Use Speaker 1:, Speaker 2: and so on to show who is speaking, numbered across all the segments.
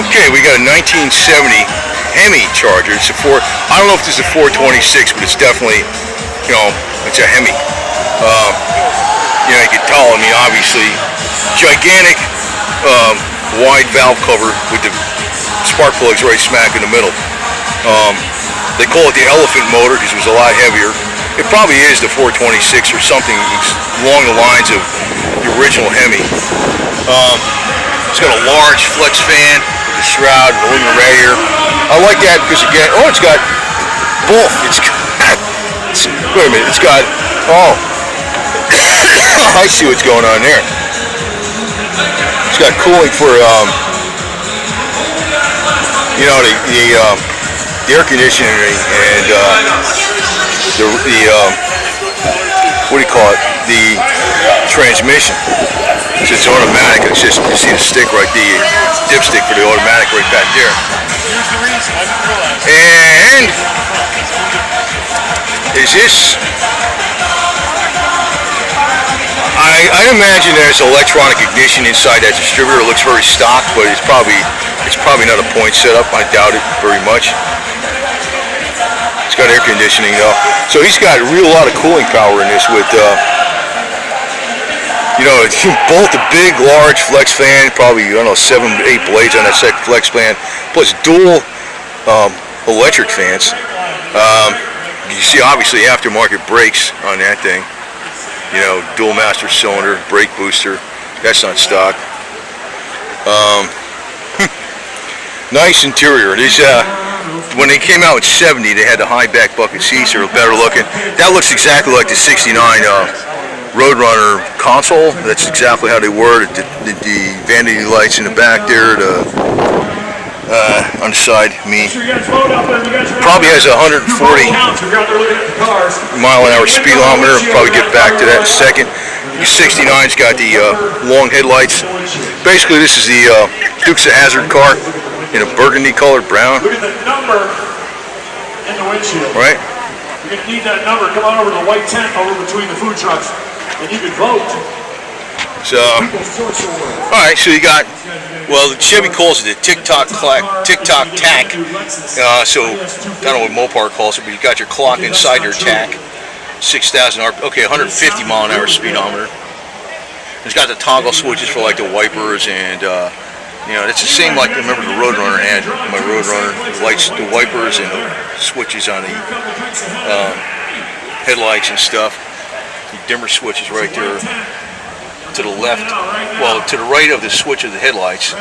Speaker 1: Okay, we got a 1970 HEMI Charger. It's a I don't know if this is a 426, but it's definitely, it's a HEMI. You can tell. I mean, obviously, gigantic, wide valve cover with the spark plugs right smack in the middle. They call it the elephant motor because it was a lot heavier. It probably is the 426 or something along the lines of the original HEMI. It's got a large flex fan with a shroud and aluminum radiator. I like that because again, it's got both. Wait a minute, it's got, I see what's going on there. It's got cooling for, the air conditioning and what do you call it? The transmission. It's automatic. It's just, you see the stick right, the dipstick for the automatic right back there. And is this? I imagine there's electronic ignition inside that distributor. It looks very stock, but it's probably not a point setup. I doubt it very much. It's got air conditioning though, so he's got a lot of cooling power in this with, both the big, large flex fan, probably 7 to 8 blades on that second flex fan, plus dual electric fans. You see, obviously, aftermarket brakes on that thing. Dual master cylinder, brake booster. That's not stock. Nice interior. These, when they came out in '70, they had the high back bucket seats. They were better looking. That looks exactly like the '69 Roadrunner console. That's exactly how they were. The vanity lights in the back there. On the side, probably has a 140 mile-an-hour speedometer. Probably get back to that in a second. The '69's got the long headlights. Basically, this is the Dukes of Hazzard car in a burgundy colored brown.
Speaker 2: Look at the number in the windshield.
Speaker 1: Right.
Speaker 2: You're going to need that number. Come on over to the white tent over between the food trucks, and you can vote.
Speaker 1: So, all right. So you got, well, Chevy calls it the tick-tock tack. So I don't know what Mopar calls it, but you got your clock inside your tack. 6,000 RPM. Okay, 150 mile-an-hour speedometer. It's got the toggle switches for like the wipers and. It's the same like remember the Roadrunner had. My Roadrunner, the lights, the wipers, and the switches on the headlights and stuff. The dimmer switches right there to the left. Well, to the right of the switch of the headlights, to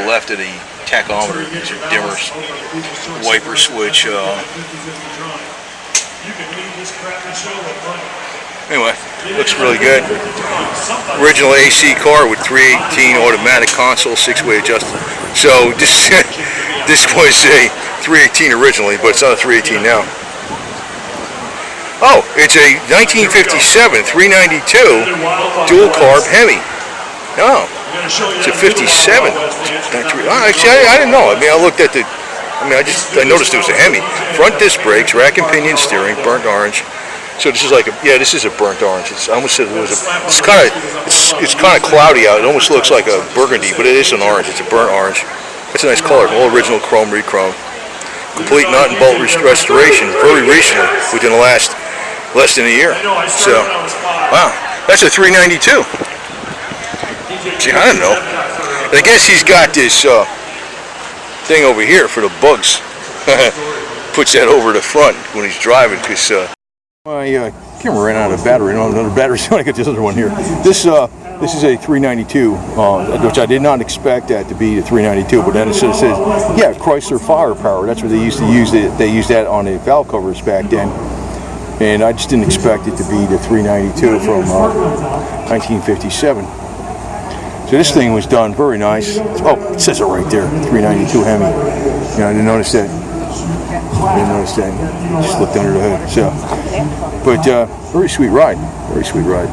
Speaker 1: the left of the tachometer. These are dimmers. Wiper switch. Anyway, looks really good. Original AC car with 318 automatic console, 6-way adjustable. So this was a 318 originally, but it's not a 318 now. Oh, it's a 1957 392 dual carb HEMI. No, it's a 57. Actually, I didn't know. I mean, I looked at I noticed it was a HEMI. Front disc brakes, rack and pinion steering, burnt orange. So this is like this is a burnt orange. I almost said it's kind of cloudy out. It almost looks like a burgundy, but it is an orange. It's a burnt orange. It's a nice color. All original chrome, re-chrome. Complete nut and bolt restoration very recently, within the last less than a year. So, wow, that's a 392. See, I don't know. And I guess he's got this thing over here for the bugs. Puts that over the front when he's driving, because my camera ran out of battery. Another battery, so I got this other one here. This is a 392, which I did not expect that to be the 392, but then it says, yeah, Chrysler Firepower. That's what they used to use. They used that on the valve covers back then, and I just didn't expect it to be the 392 from 1957. So this thing was done very nice. Oh, it says it right there, 392 HEMI. I didn't notice that. Just looked under the hood. So, but very sweet ride. Very sweet ride.